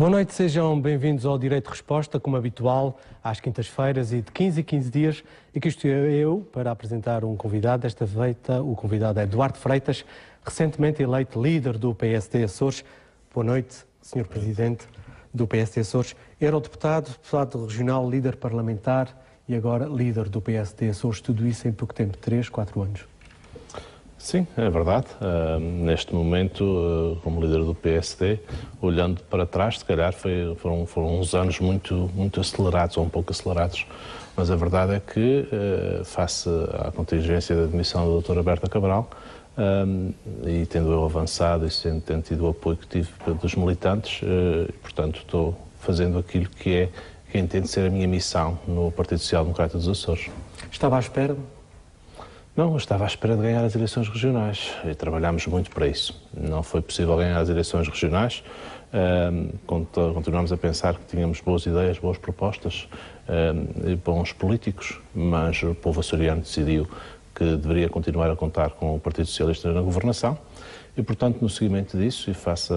Boa noite, sejam bem-vindos ao Direito de Resposta, como habitual, às quintas-feiras e de 15 em 15 dias. E aqui estou eu para apresentar um convidado. Desta feita, o convidado é Eduardo Freitas, recentemente eleito líder do PSD Açores. Boa noite, Sr. Presidente do PSD Açores, eurodeputado, deputado regional, líder parlamentar e agora líder do PSD Açores. Tudo isso em pouco tempo, 3, 4 anos. Sim, é verdade. Neste momento, como líder do PSD, olhando para trás, se calhar foram uns anos muito acelerados, ou um pouco acelerados, mas a verdade é que, face à contingência da admissão da doutora Berta Cabral, e tendo eu avançado e tendo tido o apoio que tive dos militantes, portanto, estou fazendo aquilo que entendo ser a minha missão no Partido Social Democrata dos Açores. Estava à espera? Não, eu estava à espera de ganhar as eleições regionais e trabalhámos muito para isso. Não foi possível ganhar as eleições regionais, continuamos a pensar que tínhamos boas ideias, boas propostas e bons políticos, mas o povo açoriano decidiu que deveria continuar a contar com o Partido Socialista na governação e, portanto, no seguimento disso e face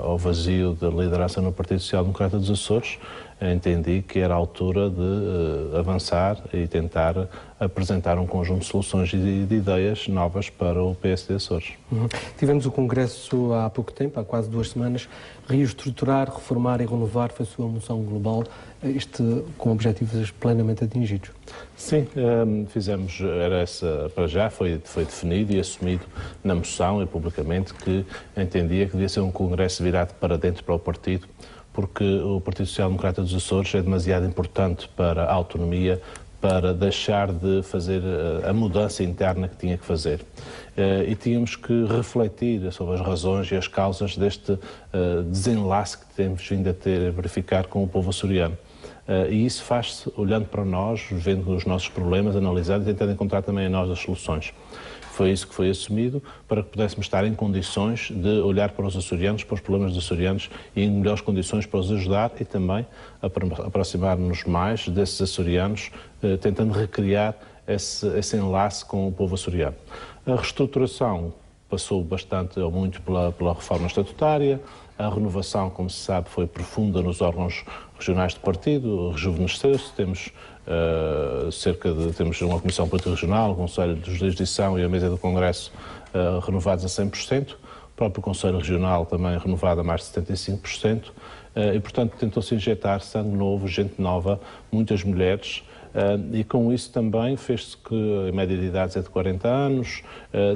ao vazio da liderança no Partido Social Democrata dos Açores, entendi que era a altura de avançar e tentar apresentar um conjunto de soluções e de ideias novas para o PSD Açores. Tivemos o Congresso há pouco tempo, há quase 2 semanas. Reestruturar, reformar e renovar foi a sua moção global, com objetivos plenamente atingidos. Sim, fizemos, era essa, para já foi definido e assumido na moção e publicamente que entendia que devia ser um Congresso virado para dentro, para o partido, porque o Partido Social Democrata dos Açores é demasiado importante para a autonomia, para deixar de fazer a mudança interna que tinha que fazer. E tínhamos que refletir sobre as razões e as causas deste desenlace que temos vindo a verificar com o povo açoriano. E isso faz-se olhando para nós, vendo os nossos problemas, analisando e tentando encontrar também a nós as soluções. Foi isso que foi assumido para que pudéssemos estar em condições de olhar para os açorianos, para os problemas dos açorianos e em melhores condições para os ajudar e também aproximar-nos mais desses açorianos, tentando recriar esse enlace com o povo açoriano. A reestruturação passou bastante ou muito pela reforma estatutária. A renovação, como se sabe, foi profunda nos órgãos regionais do partido, rejuvenesceu-se, temos temos uma Comissão Política Regional, o Conselho de Jurisdição e a Mesa do Congresso renovados a 100%, o próprio Conselho Regional também renovado a mais de 75%, e portanto tentou-se injetar sangue novo, gente nova, muitas mulheres, e com isso também fez-se que a média de idades é de 40 anos,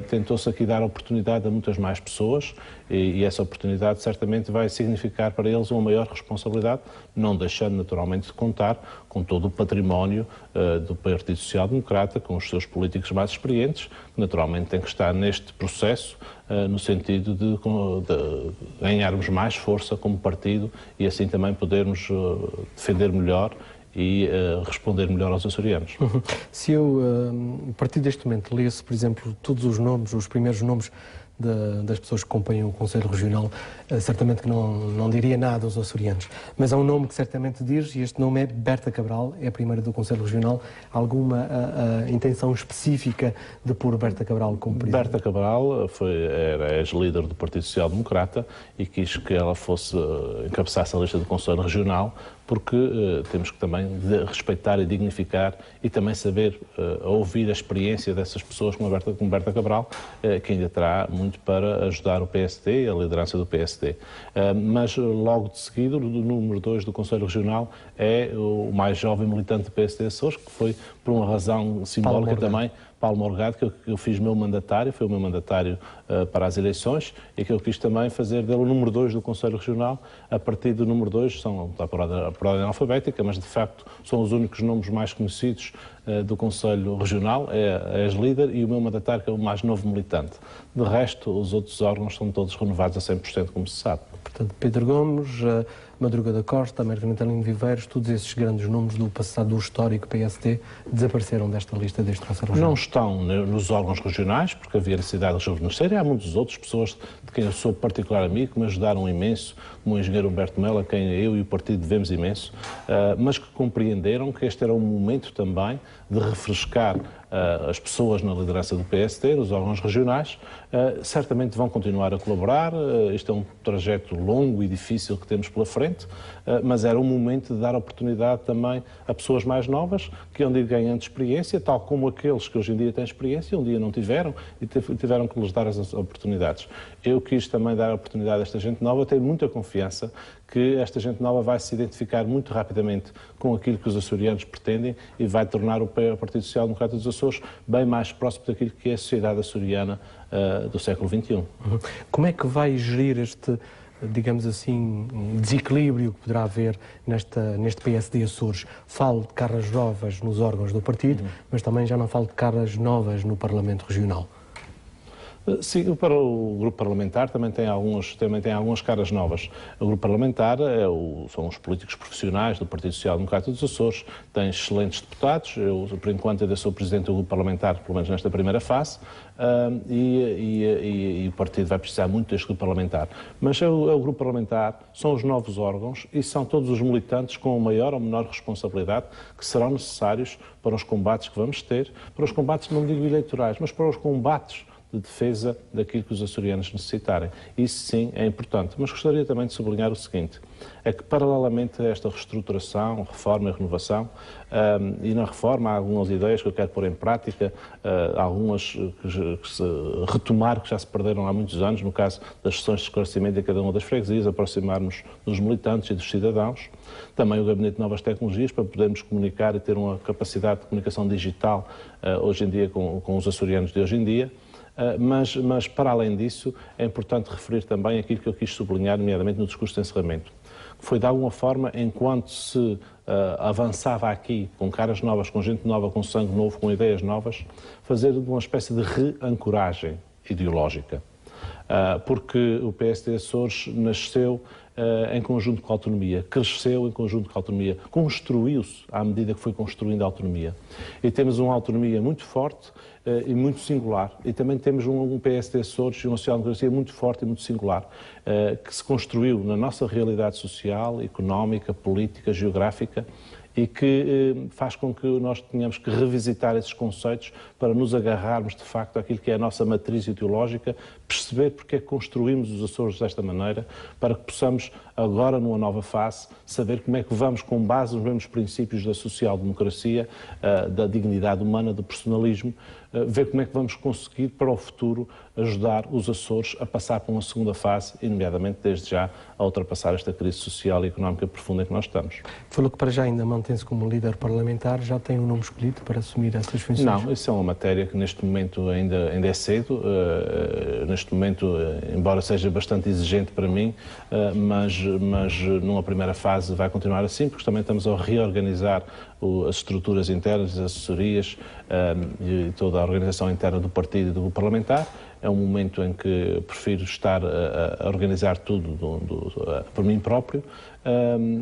tentou-se aqui dar oportunidade a muitas mais pessoas e essa oportunidade certamente vai significar para eles uma maior responsabilidade, não deixando naturalmente de contar com todo o património do Partido Social Democrata, com os seus políticos mais experientes, que naturalmente têm que estar neste processo no sentido de ganharmos mais força como partido e assim também podermos defender melhor e responder melhor aos açorianos. Se eu, a partir deste momento, lesse, por exemplo, todos os nomes, os primeiros nomes das pessoas que acompanham o Conselho Regional, certamente que não diria nada aos açorianos. Mas há um nome que certamente diz, e este nome é Berta Cabral, é a primeira do Conselho Regional. Alguma intenção específica de pôr Berta Cabral como presidente? Berta Cabral era ex-líder do Partido Social Democrata e quis que ela encabeçasse a lista do Conselho Regional, porque temos que também respeitar e dignificar e também saber ouvir a experiência dessas pessoas como Berta Cabral, que ainda terá muito para ajudar o PSD e a liderança do PSD. Mas logo de seguida, o número 2 do Conselho Regional é o mais jovem militante do PSD Açores, que foi por uma razão simbólica também, Paulo Morgado, que eu fiz meu mandatário, foi o meu mandatário para as eleições e que eu quis também fazer dele o número 2 do Conselho Regional. A partir do número 2, está por ordem alfabética, mas de facto são os únicos nomes mais conhecidos do Conselho Regional, é ex-líder e o meu mandatário que é o mais novo militante. De resto, os outros órgãos são todos renovados a 100%, como se sabe. Portanto, Pedro Gomes, Madruga da Costa, Américo Natalino Viveiros, todos esses grandes nomes do passado, do histórico PSD, desapareceram desta lista, deste Conselho Regional? Não estão nos órgãos regionais, porque havia necessidade de rejuvenescer, e há muitos outros, pessoas de quem eu sou particular amigo, que me ajudaram imenso, como o engenheiro Humberto Melo, a quem eu e o partido devemos imenso, mas que compreenderam que este era um momento também de refrescar as pessoas na liderança do PSD, nos órgãos regionais, certamente vão continuar a colaborar. Isto é um trajeto longo e difícil que temos pela frente, mas era um momento de dar oportunidade também a pessoas mais novas, que iam ir ganhando experiência, tal como aqueles que hoje em dia têm experiência, um dia não tiveram e tiveram que lhes dar as oportunidades. Eu quis também dar a oportunidade a esta gente nova, tenho muita confiança que esta gente nova vai se identificar muito rapidamente com aquilo que os açorianos pretendem e vai tornar o Partido Social Democrata dos Açores bem mais próximo daquilo que é a sociedade açoriana do século XXI. Como é que vai gerir este, digamos assim, desequilíbrio que poderá haver neste PSD Açores? Falo de caras novas nos órgãos do partido, mas também já não falo de caras novas no Parlamento Regional. Sim, para o grupo parlamentar também tem algumas caras novas. O grupo parlamentar são os políticos profissionais do Partido Social Democrata dos Açores, tem excelentes deputados. Eu, por enquanto, ainda sou presidente do grupo parlamentar, pelo menos nesta primeira fase, e o partido vai precisar muito deste grupo parlamentar. Mas é o grupo parlamentar, são os novos órgãos e são todos os militantes com maior ou menor responsabilidade que serão necessários para os combates que vamos ter, para os combates, não digo eleitorais, mas para os combates de defesa daquilo que os açorianos necessitarem. Isso sim é importante. Mas gostaria também de sublinhar o seguinte, é que paralelamente a esta reestruturação, reforma e renovação, e na reforma há algumas ideias que eu quero pôr em prática, algumas que se retomar, que já se perderam há muitos anos, no caso das sessões de esclarecimento em cada uma das freguesias, aproximar-nos dos militantes e dos cidadãos. Também o Gabinete de Novas Tecnologias, para podermos comunicar e ter uma capacidade de comunicação digital hoje em dia com os açorianos de hoje em dia. Mas, para além disso, é importante referir também aquilo que eu quis sublinhar, nomeadamente no discurso de encerramento, que foi, de alguma forma, enquanto se avançava aqui, com caras novas, com gente nova, com sangue novo, com ideias novas, fazer uma espécie de reancoragem ideológica. Porque o PSD Açores nasceu em conjunto com a autonomia, cresceu em conjunto com a autonomia, construiu-se à medida que foi construindo a autonomia. E temos uma autonomia muito forte e muito singular. E também temos um PSD Açores e uma social-democracia muito forte e muito singular, que se construiu na nossa realidade social, económica, política, geográfica, e que faz com que nós tenhamos que revisitar esses conceitos para nos agarrarmos, de facto, àquilo que é a nossa matriz ideológica, perceber porque é que construímos os Açores desta maneira, para que possamos, agora, numa nova fase, saber como é que vamos, com base nos mesmos princípios da social-democracia, da dignidade humana, do personalismo, ver como é que vamos conseguir, para o futuro, ajudar os Açores a passar para uma segunda fase, e, nomeadamente, desde já, a ultrapassar esta crise social e económica profunda em que nós estamos. Falou que para já ainda mantém-se como líder parlamentar, já tem um nome escolhido para assumir essas funções? Não, isso é uma matéria que neste momento ainda é cedo, neste momento, embora seja bastante exigente para mim, mas numa primeira fase vai continuar assim, porque também estamos a reorganizar as estruturas internas, as assessorias e toda a organização interna do partido e do grupo parlamentar. É um momento em que prefiro estar a organizar tudo por mim próprio,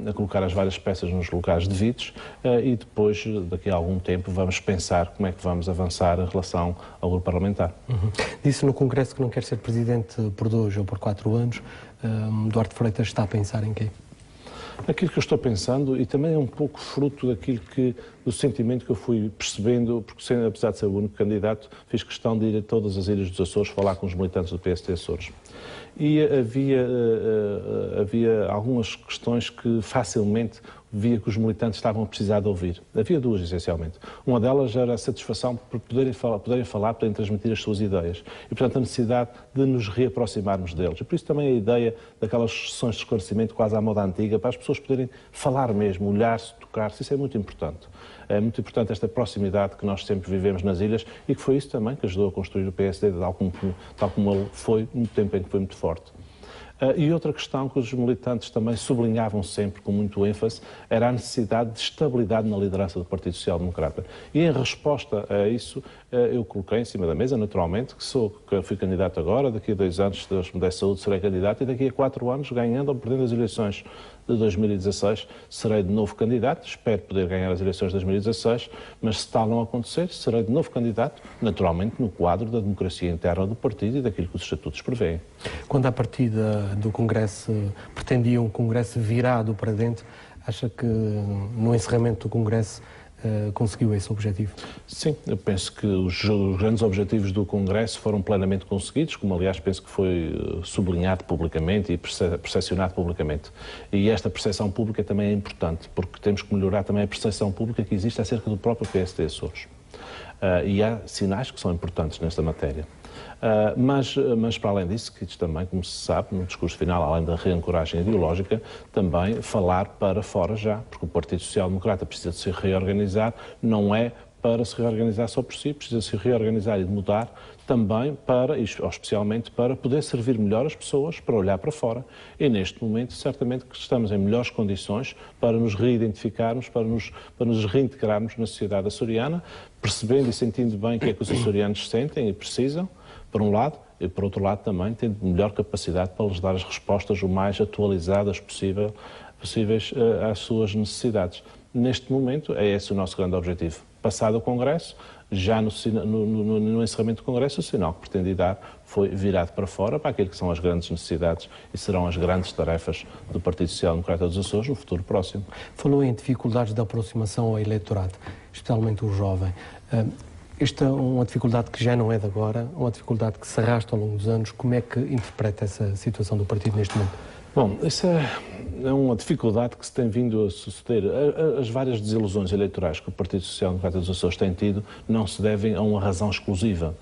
a colocar as várias peças nos lugares devidos e depois, daqui a algum tempo, vamos pensar como é que vamos avançar em relação ao grupo parlamentar. Disse no Congresso que não quer ser presidente por 2 ou por 4 anos. Duarte Freitas está a pensar em quê? Aquilo que eu estou pensando, e também é um pouco fruto do sentimento que eu fui percebendo, porque apesar de ser o único candidato, fiz questão de ir a todas as ilhas dos Açores falar com os militantes do PSD Açores. E havia algumas questões que facilmente via que os militantes estavam a precisar de ouvir. Havia duas, essencialmente. Uma delas era a satisfação por poderem falar, poderem transmitir as suas ideias. E, portanto, a necessidade de nos reaproximarmos deles. E por isso também a ideia daquelas sessões de esclarecimento quase à moda antiga, para as pessoas poderem falar mesmo, olhar-se, tocar-se. Isso é muito importante. É muito importante esta proximidade que nós sempre vivemos nas ilhas e que foi isso também que ajudou a construir o PSD, tal como ele foi, no tempo em que foi muito forte. E outra questão que os militantes também sublinhavam sempre com muito ênfase era a necessidade de estabilidade na liderança do Partido Social Democrata. E em resposta a isso, eu coloquei em cima da mesa, naturalmente, que fui candidato agora, daqui a 2 anos, se Deus me der saúde, serei candidato, e daqui a 4 anos, ganhando ou perdendo as eleições de 2016, serei de novo candidato. Espero poder ganhar as eleições de 2016, mas se tal não acontecer, serei de novo candidato, naturalmente no quadro da democracia interna do partido e daquilo que os estatutos prevêem. Quando à partida do Congresso pretendia um Congresso virado para dentro, acha que no encerramento do Congresso conseguiu esse objetivo? Sim, eu penso que os grandes objetivos do Congresso foram plenamente conseguidos, como aliás penso que foi sublinhado publicamente e percepcionado publicamente. E esta percepção pública também é importante, porque temos que melhorar também a percepção pública que existe acerca do próprio PSD Açores. E há sinais que são importantes nesta matéria. Mas para além disso, que isto também, como se sabe, no discurso final, além da reancoragem ideológica, também falar para fora já, porque o Partido Social Democrata precisa de se reorganizar, não é para se reorganizar só por si, precisa se reorganizar e de mudar também para, especialmente para poder servir melhor as pessoas, para olhar para fora. E neste momento, certamente que estamos em melhores condições para nos reidentificarmos, para nos reintegrarmos na sociedade açoriana, percebendo e sentindo bem o que é que os açorianos sentem e precisam, por um lado, e por outro lado também tendo melhor capacidade para lhes dar as respostas o mais atualizadas possíveis às suas necessidades. Neste momento, é esse o nosso grande objetivo. Passado o Congresso, já no encerramento do Congresso, o sinal que pretendi dar foi virado para fora, para aquilo que são as grandes necessidades e serão as grandes tarefas do Partido Social Democrata dos Açores no futuro próximo. Falou em dificuldades de aproximação ao eleitorado, especialmente o jovem. Esta é uma dificuldade que já não é de agora, uma dificuldade que se arrasta ao longo dos anos. Como é que interpreta essa situação do partido neste momento? Bom, isso é uma dificuldade que se tem vindo a suceder. As várias desilusões eleitorais que o Partido Social Democrata dos Açores tem tido não se devem a uma razão exclusiva.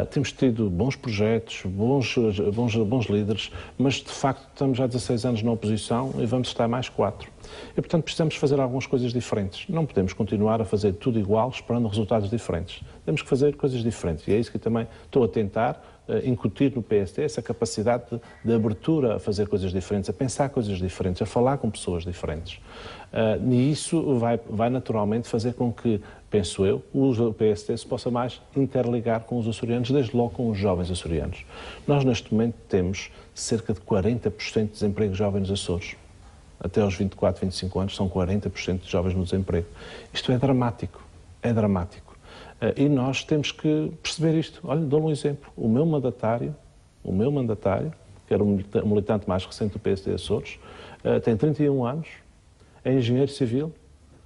Temos tido bons projetos, bons líderes, mas de facto estamos há 16 anos na oposição e vamos estar mais 4. E portanto precisamos fazer algumas coisas diferentes. Não podemos continuar a fazer tudo igual esperando resultados diferentes. Temos que fazer coisas diferentes e é isso que eu também estou a tentar incutir no PSD, essa capacidade de abertura a fazer coisas diferentes, a pensar coisas diferentes, a falar com pessoas diferentes. E isso vai naturalmente fazer com que, penso eu, o PSD se possa mais interligar com os açorianos, desde logo com os jovens açorianos. Nós neste momento temos cerca de 40% de desemprego jovem nos Açores. Até aos 24, 25 anos são 40% de jovens no desemprego. Isto é dramático, é dramático. E nós temos que perceber isto. Olha, dou-lhe um exemplo. O meu mandatário, que era o militante mais recente do PSD Açores, tem 31 anos, é engenheiro civil,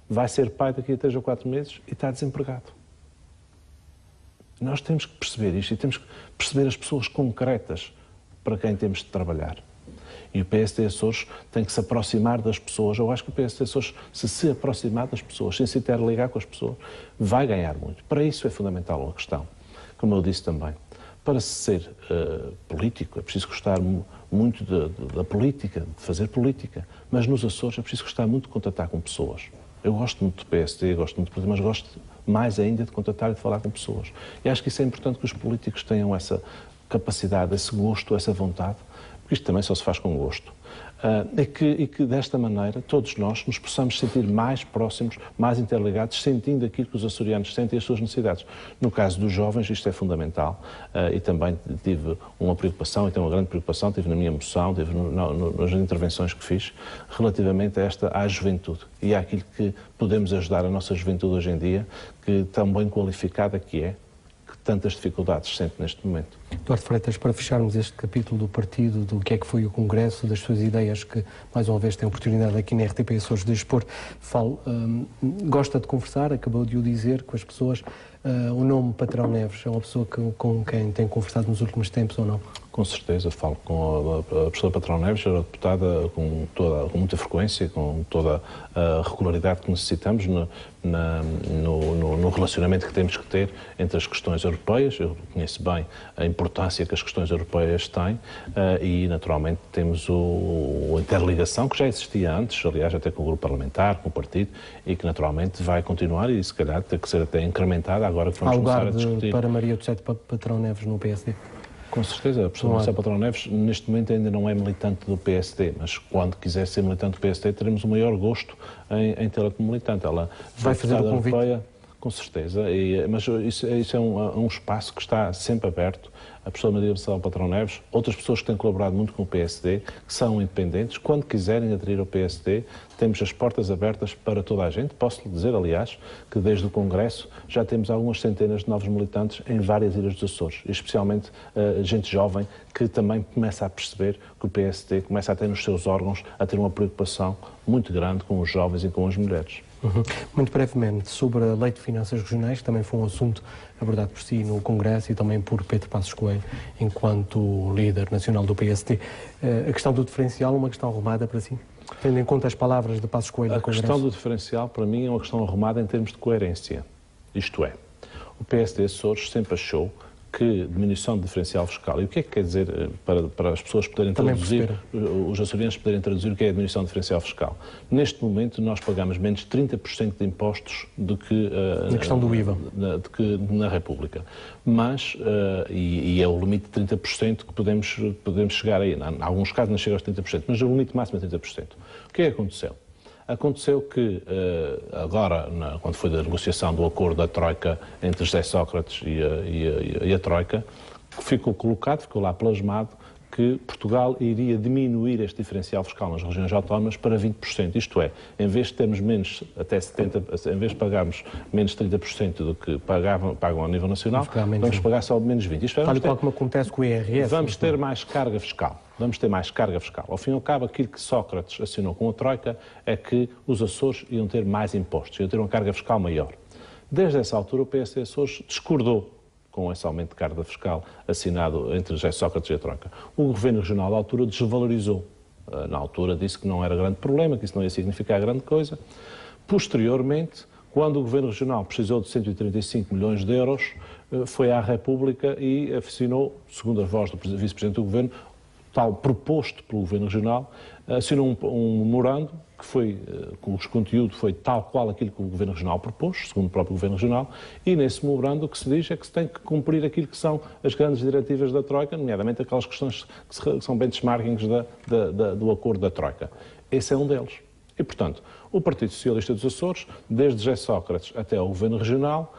vai ser pai daqui a 3 ou 4 meses e está desempregado. Nós temos que perceber isto e temos que perceber as pessoas concretas para quem temos de trabalhar. E o PSD Açores tem que se aproximar das pessoas. Eu acho que o PSD Açores, se aproximar das pessoas, sem se interligar com as pessoas, vai ganhar muito. Para isso é fundamental uma questão, como eu disse também. Para ser político é preciso gostar muito da política, de fazer política. Mas nos Açores é preciso gostar muito de contatar com pessoas. Eu gosto muito do PSD, gosto muito do partido, mas gosto mais ainda de contatar e de falar com pessoas. E acho que isso é importante que os políticos tenham essa capacidade, esse gosto, essa vontade, porque isto também só se faz com gosto. E que desta maneira todos nós nos possamos sentir mais próximos, mais interligados, sentindo aquilo que os açorianos sentem e as suas necessidades. No caso dos jovens isto é fundamental e também tive uma preocupação, e tenho uma grande preocupação, tive na minha moção, tive nas intervenções que fiz, relativamente à juventude e àquilo que podemos ajudar a nossa juventude hoje em dia, que tão bem qualificada que é, que tantas dificuldades sente neste momento. Duarte Freitas, para fecharmos este capítulo do partido, do que é que foi o Congresso, das suas ideias que, mais uma vez, tem a oportunidade aqui na RTP Açores de expor, gosta de conversar, acabou de o dizer, com as pessoas. O nome Patrão Neves é uma pessoa com quem tem conversado nos últimos tempos ou não? Com certeza, falo com a professora Patrão Neves, a deputada, com muita frequência, com toda a regularidade que necessitamos no relacionamento que temos que ter entre as questões europeias. Eu conheço bem a importância que as questões europeias têm e, naturalmente, temos a interligação que já existia antes, aliás, até com o grupo parlamentar, com o partido, e que, naturalmente, vai continuar e, se calhar, ter que ser até incrementada agora que vamos começar a discutir. Para Maria do Sete Patrão Neves no PSD? Com certeza, a professora Marcelo Patrão Neves neste momento ainda não é militante do PSD, mas quando quiser ser militante do PSD teremos o maior gosto em tê-la como militante. Ela vai fazer o convite? Europeia, com certeza, mas isso é um espaço que está sempre aberto. A professora Maria Marcelo Patrão Neves, outras pessoas que têm colaborado muito com o PSD, que são independentes, quando quiserem aderir ao PSD, temos as portas abertas para toda a gente. Posso lhe dizer, aliás, que desde o Congresso já temos algumas centenas de novos militantes em várias ilhas dos Açores, especialmente gente jovem que também começa a perceber que o PSD começa a ter nos seus órgãos a ter uma preocupação muito grande com os jovens e com as mulheres. Muito brevemente, sobre a Lei de Finanças Regionais, que também foi um assunto abordado por si no Congresso e também por Pedro Passos Coelho, enquanto líder nacional do PST. A questão do diferencial é uma questão arrumada para si? Tendo em conta as palavras de Passos Coelho no Congresso? A questão do diferencial, para mim, é uma questão arrumada em termos de coerência. Isto é, o PSD Açores sempre achou que diminuição de diferencial fiscal, e o que é que quer dizer para as pessoas poderem traduzir, os açorianos poderem traduzir o que é a diminuição de diferencial fiscal? Neste momento nós pagamos menos 30% de impostos do que na questão do IVA, do que na República, mas e é o limite de 30% que podemos chegar aí. Em alguns casos não chega aos 30%, mas o limite máximo é 30%. O que é que aconteceu? Aconteceu que, agora, quando foi da negociação do acordo da Troika entre José Sócrates e a Troika, ficou lá plasmado, que Portugal iria diminuir este diferencial fiscal nas regiões autónomas para 20%. Isto é, em vez de termos menos, até 70%, em vez de pagarmos menos 30% do que pagam a nível nacional, vamos pagar só menos 20%. Isto é, tal e qual como acontece com o IRS. Vamos ter mais carga fiscal. Vamos ter mais carga fiscal. Ao fim e ao cabo, aquilo que Sócrates assinou com a Troika é que os Açores iam ter mais impostos, iam ter uma carga fiscal maior. Desde essa altura, o PSD Açores discordou com esse aumento de carga fiscal assinado entre José Sócrates e a Troika. O Governo Regional, à altura, desvalorizou. Na altura, disse que não era grande problema, que isso não ia significar grande coisa. Posteriormente, quando o Governo Regional precisou de 135 milhões de euros, foi à República e assinou, segundo a voz do Vice-Presidente do Governo, tal proposto pelo Governo Regional, assinou um memorando cujo conteúdo foi tal qual aquilo que o Governo Regional propôs, segundo o próprio Governo Regional, e nesse memorando o que se diz é que se tem que cumprir aquilo que são as grandes diretivas da Troika, nomeadamente aquelas questões que são benchmarkings do acordo da Troika. Esse é um deles. E, portanto, o Partido Socialista dos Açores, desde José Sócrates até ao Governo Regional,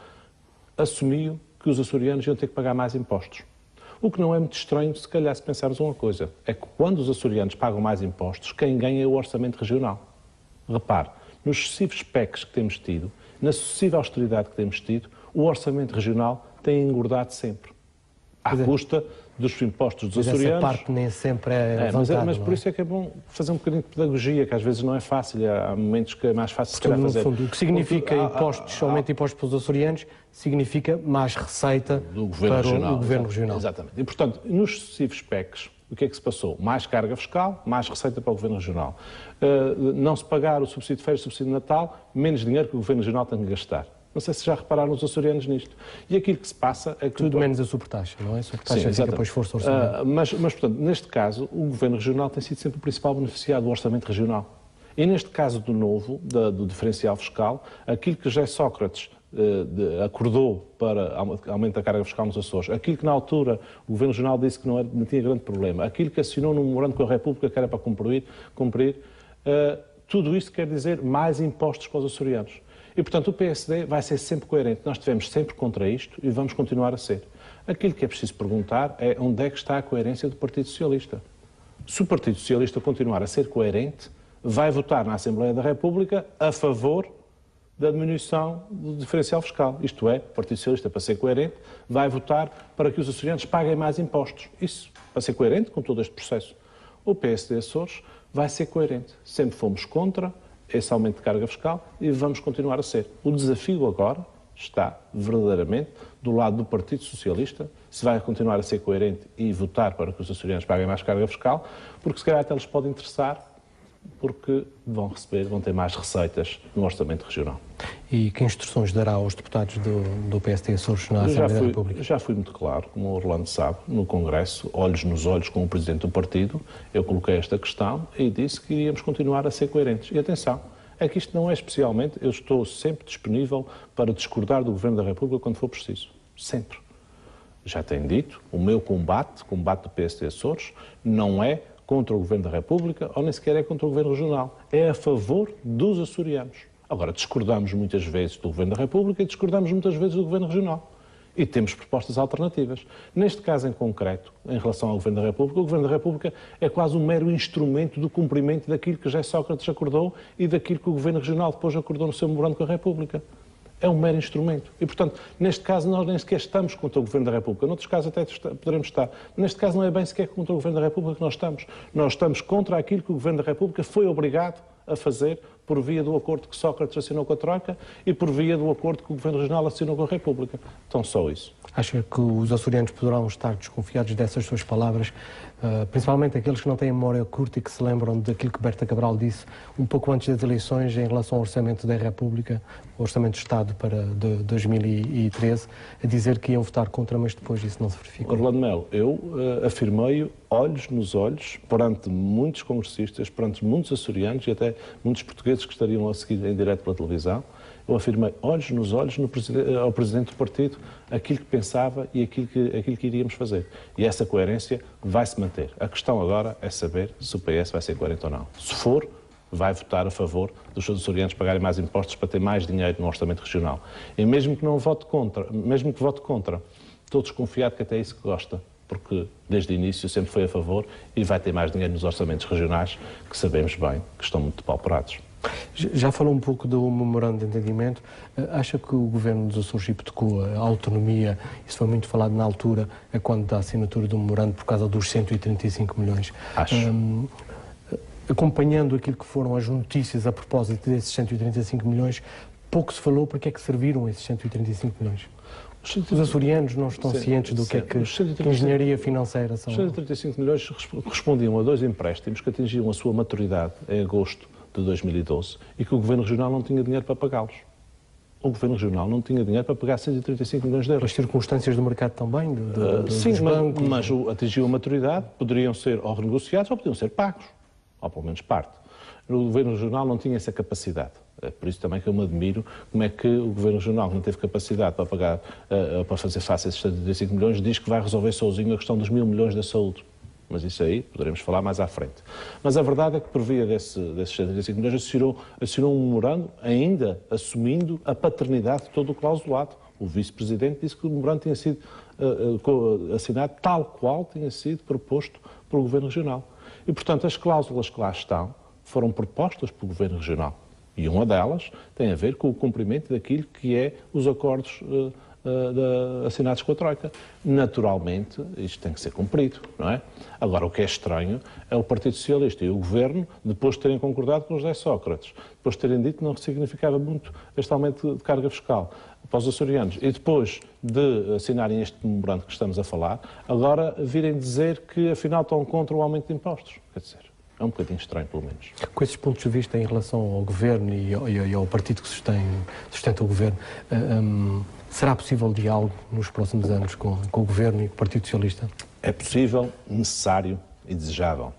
assumiu que os açorianos iam ter que pagar mais impostos. O que não é muito estranho, se calhar, se pensarmos uma coisa, é que quando os açorianos pagam mais impostos, quem ganha é o orçamento regional. Repare, nos sucessivos PECs que temos tido, na sucessiva austeridade que temos tido, o orçamento regional tem engordado sempre. À custa dos impostos dos açorianos. Essa parte nem sempre é levantada, mas por isso é que é bom fazer um bocadinho de pedagogia, que às vezes não é fácil, há momentos que é mais fácil fazer. No fundo, o que significa aumento de impostos para os açorianos, significa mais receita para o Governo Regional. Exatamente. E, portanto, nos sucessivos PECs, o que é que se passou? Mais carga fiscal, mais receita para o Governo Regional. Não se pagar o subsídio de férias, o subsídio de Natal, menos dinheiro que o Governo Regional tem que gastar. Não sei se já repararam os açorianos nisto. E aquilo que se passa é que... Tudo menos a supertaxa, não é? A supertaxa fica depois força orçamental. Mas, portanto, neste caso, o Governo Regional tem sido sempre o principal beneficiado do orçamento regional. E neste caso do novo, do diferencial fiscal, aquilo que José Sócrates acordou para aumento da carga fiscal nos Açores, aquilo que na altura o Governo Regional disse que não tinha grande problema, aquilo que assinou no memorando com a República que era para cumprir, tudo isto quer dizer mais impostos para os açorianos. E, portanto, o PSD vai ser sempre coerente. Nós estivemos sempre contra isto e vamos continuar a ser. Aquilo que é preciso perguntar é onde é que está a coerência do Partido Socialista. Se o Partido Socialista continuar a ser coerente, vai votar na Assembleia da República a favor da diminuição do diferencial fiscal. Isto é, o Partido Socialista, para ser coerente, vai votar para que os açorianos paguem mais impostos. Isso, para ser coerente com todo este processo. O PSD Açores vai ser coerente. Sempre fomos contra esse aumento de carga fiscal e vamos continuar a ser. O desafio agora está verdadeiramente do lado do Partido Socialista, se vai continuar a ser coerente e votar para que os açorianos paguem mais carga fiscal, porque se calhar até eles podem interessar, porque vão ter mais receitas no orçamento regional. E que instruções dará aos deputados do PSD Açores na Assembleia da República? Já fui muito claro, como o Orlando sabe, no Congresso, olhos nos olhos com o Presidente do Partido, eu coloquei esta questão e disse que iríamos continuar a ser coerentes. E atenção, é que isto não é especialmente, eu estou sempre disponível para discordar do Governo da República quando for preciso. Sempre. Já tenho dito, o meu combate do PSD Açores, não é contra o Governo da República ou nem sequer é contra o Governo Regional. É a favor dos açorianos. Agora, discordamos muitas vezes do Governo da República e discordamos muitas vezes do Governo Regional. E temos propostas alternativas. Neste caso em concreto, em relação ao Governo da República, o Governo da República é quase um mero instrumento do cumprimento daquilo que José Sócrates acordou e daquilo que o Governo Regional depois acordou no seu memorando com a República. É um mero instrumento. E, portanto, neste caso nós nem sequer estamos contra o Governo da República. Noutros casos até poderemos estar. Neste caso não é bem sequer contra o Governo da República que nós estamos. Nós estamos contra aquilo que o Governo da República foi obrigado a fazer por via do acordo que Sócrates assinou com a Troika e por via do acordo que o Governo Regional assinou com a República. Então, só isso. Acha que os açorianos poderão estar desconfiados dessas suas palavras, principalmente aqueles que não têm memória curta e que se lembram daquilo que Berta Cabral disse um pouco antes das eleições em relação ao Orçamento da República, o Orçamento de Estado para 2013, a dizer que iam votar contra, mas depois isso não se verificou? Orlando Melo, eu afirmei olhos nos olhos perante muitos congressistas, perante muitos açorianos e até muitos portugueses que estariam a seguir em direto pela televisão. Eu afirmei olhos nos olhos ao Presidente do Partido aquilo que pensava e aquilo que iríamos fazer. E essa coerência vai se manter. A questão agora é saber se o PS vai ser coerente ou não. Se for, vai votar a favor dos açorianos pagarem mais impostos para ter mais dinheiro no orçamento regional. E mesmo que não vote contra, estou desconfiado que até é isso que gosta, porque desde o início sempre foi a favor e vai ter mais dinheiro nos orçamentos regionais, que sabemos bem que estão muito depauperados. Já falou um pouco do memorando de entendimento. Acha que o Governo dos Açores hipotecou a autonomia? Isso foi muito falado na altura, quando da assinatura do memorando, por causa dos 135 milhões. Acho. Acompanhando aquilo que foram as notícias a propósito desses 135 milhões, pouco se falou para que é que serviram esses 135 milhões. Os açorianos não estão cientes do que é que a engenharia financeira são. Os 135 milhões respondiam a 2 empréstimos que atingiam a sua maturidade em agosto de 2012 e que o Governo Regional não tinha dinheiro para pagá-los. O Governo Regional não tinha dinheiro para pagar 135 milhões de euros. As circunstâncias do mercado também? Sim, mas atingiam a maturidade, poderiam ser ou renegociados ou poderiam ser pagos, ou pelo menos parte. O Governo Regional não tinha essa capacidade. É por isso também que eu me admiro como é que o Governo Regional, que não teve capacidade para pagar, para fazer face a esses 135 milhões, diz que vai resolver sozinho a questão dos 1.000 milhões da saúde. Mas isso aí poderemos falar mais à frente. Mas a verdade é que, por via desses 135 milhões, assinou um memorando, ainda assumindo a paternidade de todo o clausulado. O vice-presidente disse que o memorando tinha sido assinado tal qual tinha sido proposto pelo Governo Regional. E, portanto, as cláusulas que lá estão foram propostas pelo Governo Regional. E uma delas tem a ver com o cumprimento daquilo que é os acordos assinados com a Troika. Naturalmente, isto tem que ser cumprido, não é? Agora, o que é estranho é o Partido Socialista e o Governo, depois de terem concordado com José Sócrates, depois de terem dito que não significava muito este aumento de carga fiscal para os açorianos, e depois de assinarem este memorando que estamos a falar, agora virem dizer que, afinal, estão contra o aumento de impostos. Quer dizer, é um bocadinho estranho, pelo menos. Com esses pontos de vista em relação ao Governo e ao partido que sustenta o Governo, será possível diálogo nos próximos anos com o Governo e com o Partido Socialista? É possível, necessário e desejável.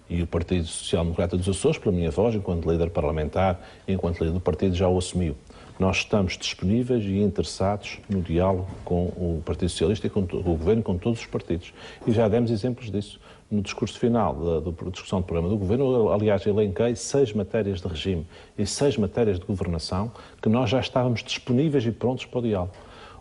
E o Partido Social Democrata dos Açores, pela minha voz, enquanto líder parlamentar e enquanto líder do partido, já o assumiu. Nós estamos disponíveis e interessados no diálogo com o Partido Socialista e com o Governo, com todos os partidos. E já demos exemplos disso. No discurso final da discussão do programa do Governo, eu, aliás, elenquei 6 matérias de regime e 6 matérias de governação que nós já estávamos disponíveis e prontos para o diálogo.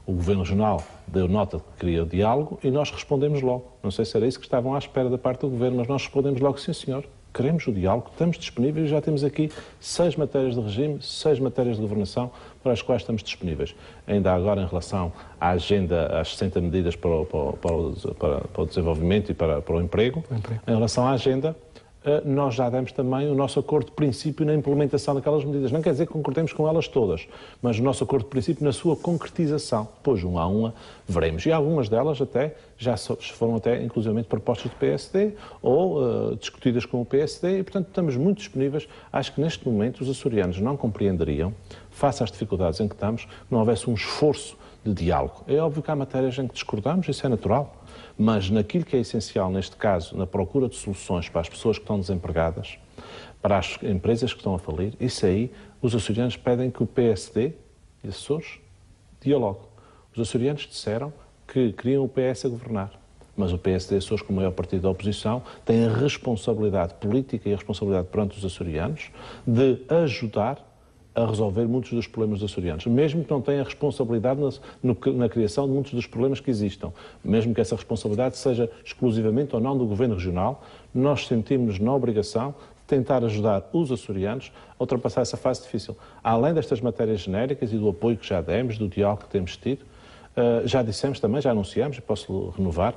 O Governo Regional deu nota de que queria o diálogo e nós respondemos logo. Não sei se era isso que estavam à espera da parte do Governo, mas nós respondemos logo, sim senhor, queremos o diálogo, estamos disponíveis e já temos aqui 6 matérias de regime, 6 matérias de governação para as quais estamos disponíveis. Ainda agora, em relação à agenda, às 60 medidas para o desenvolvimento e para o emprego, em relação à agenda, nós já demos também o nosso acordo de princípio na implementação daquelas medidas. Não quer dizer que concordemos com elas todas, mas o nosso acordo de princípio na sua concretização. Depois, uma a uma, veremos. E algumas delas até já foram inclusivamente propostas do PSD ou discutidas com o PSD e, portanto, estamos muito disponíveis. Acho que neste momento os açorianos não compreenderiam, face às dificuldades em que estamos, que não houvesse um esforço de diálogo. É óbvio que há matérias em que discordamos, isso é natural. Mas naquilo que é essencial, neste caso, na procura de soluções para as pessoas que estão desempregadas, para as empresas que estão a falir, isso aí, os açorianos pedem que o PSD e Açores dialoguem. Os açorianos disseram que queriam o PS a governar, mas o PSD e Açores, como maior partido da oposição, tem a responsabilidade política e a responsabilidade perante os açorianos de ajudar a resolver muitos dos problemas dos açorianos, mesmo que não tenha responsabilidade na criação de muitos dos problemas que existam, mesmo que essa responsabilidade seja exclusivamente ou não do Governo Regional, nós sentimos-nos na obrigação de tentar ajudar os açorianos a ultrapassar essa fase difícil. Além destas matérias genéricas e do apoio que já demos, do diálogo que temos tido, Já dissemos também, já anunciamos, e posso renovar,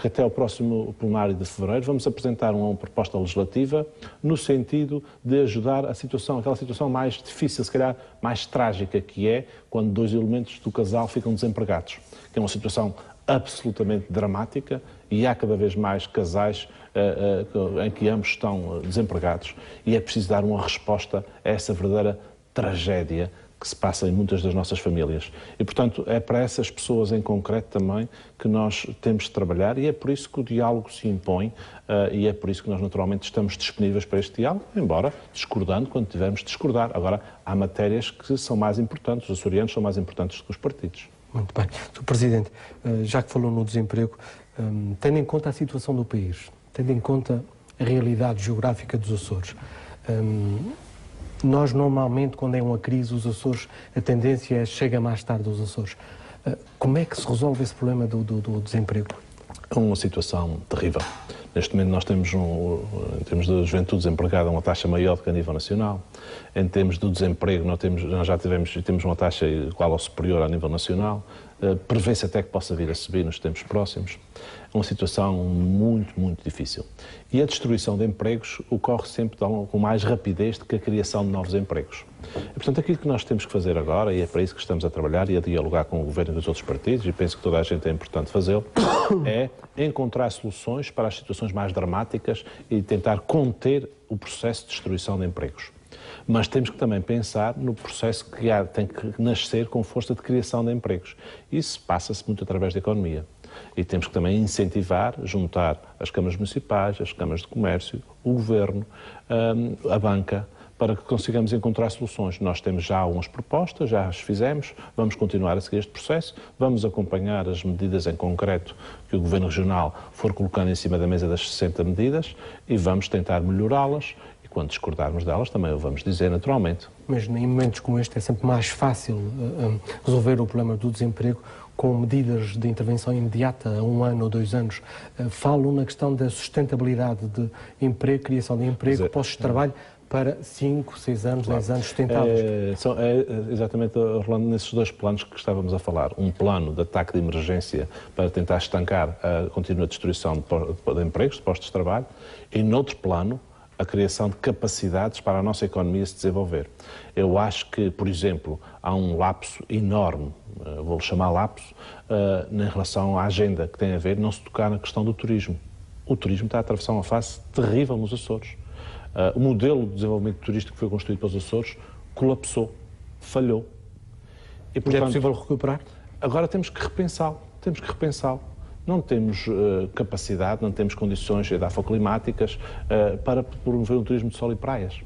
que até ao próximo plenário de fevereiro vamos apresentar uma proposta legislativa no sentido de ajudar a situação, aquela situação mais difícil, se calhar mais trágica, que é quando dois elementos do casal ficam desempregados, que é uma situação absolutamente dramática e há cada vez mais casais em que ambos estão desempregados e é preciso dar uma resposta a essa verdadeira tragédia que se passa em muitas das nossas famílias. E, portanto, é para essas pessoas em concreto também que nós temos de trabalhar e é por isso que o diálogo se impõe e é por isso que nós naturalmente estamos disponíveis para este diálogo, embora discordando quando tivermos de discordar. Agora, há matérias que são mais importantes, os açorianos são mais importantes do que os partidos. Muito bem. Sr. Presidente, já que falou no desemprego, tendo em conta a situação do país, tendo em conta a realidade geográfica dos Açores, nós normalmente, quando é uma crise, os Açores, a tendência é chega mais tarde aos Açores. Como é que se resolve esse problema do desemprego? É uma situação terrível. Neste momento nós temos, em termos de juventude desempregada, uma taxa maior do que a nível nacional. Em termos do desemprego, nós já temos uma taxa igual ou superior a nível nacional. Prevê-se até que possa vir a subir nos tempos próximos. É uma situação muito, muito difícil. E a destruição de empregos ocorre sempre com mais rapidez do que a criação de novos empregos. E, portanto, aquilo que nós temos que fazer agora, e é para isso que estamos a trabalhar e a dialogar com o Governo e dos outros partidos, e penso que toda a gente é importante fazê-lo, é encontrar soluções para as situações mais dramáticas e tentar conter o processo de destruição de empregos. Mas temos que também pensar no processo que tem que nascer com força de criação de empregos. Isso passa-se muito através da economia. E temos que também incentivar, juntar as câmaras municipais, as câmaras de comércio, o governo, a banca, para que consigamos encontrar soluções. Nós temos já algumas propostas, já as fizemos, vamos continuar a seguir este processo, vamos acompanhar as medidas em concreto que o Governo Regional for colocando em cima da mesa das 60 medidas e vamos tentar melhorá-las. Quando discordarmos delas, também o vamos dizer naturalmente. Mas em momentos como este é sempre mais fácil resolver o problema do desemprego com medidas de intervenção imediata, a 1 ano ou 2 anos. Falo na questão da sustentabilidade de emprego, criação de emprego, postos de trabalho para 5, 6 anos, 10 anos sustentáveis. Exatamente, Orlando, nesses dois planos que estávamos a falar. Um plano de ataque de emergência para tentar estancar a contínua destruição de empregos, de postos de trabalho, e noutro plano, a criação de capacidades para a nossa economia se desenvolver. Eu acho que, por exemplo, há um lapso enorme, vou-lhe chamar lapso, em relação à agenda que tem a ver não se tocar na questão do turismo. O turismo está a atravessar uma fase terrível nos Açores. O modelo de desenvolvimento turístico que foi construído pelos Açores colapsou, falhou. E, portanto, é possível recuperar? Agora temos que repensá-lo, Não temos capacidade, não temos condições edafoclimáticas para promover um turismo de sol e praias.